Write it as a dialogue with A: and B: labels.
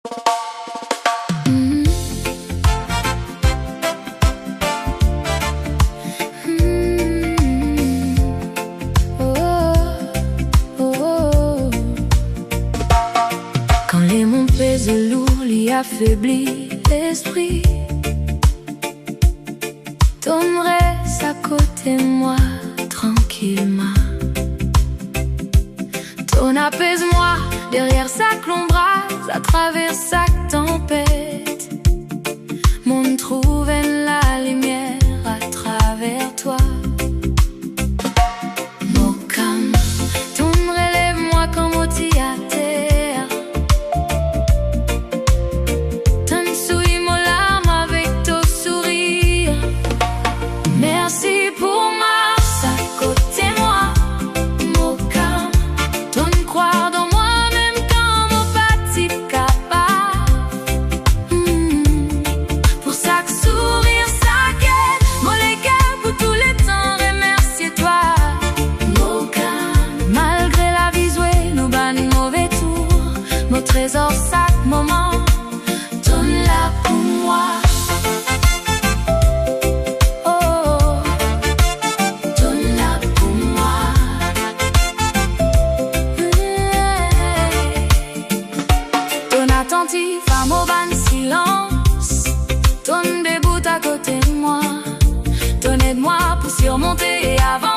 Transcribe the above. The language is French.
A: Quand les monts pèsent lourd, l'y affaiblit l'esprit. Ton reste à côté de moi, tranquillement. Ton apaise-moi derrière chaque ombrage, à travers chaque tempête. Mon trouve la lumière à travers toi. Mon calme, ton relève-moi comme au terre. Ton souille mon larme avec ton sourire. Merci pour ma à côté moi. Mon calme, ton croire dans moi même quand mon pas capable. Pour chaque sourire, chaque aide, mon légat pour tous les temps, remercier toi. Mon calme, malgré la vie jouée, nous bannis mauvais tours. Mon trésor, chaque moment, donne là pour moi. Attentif à mon ban silence, ton debout à côté de moi, ton aide-moi pour surmonter et avancer.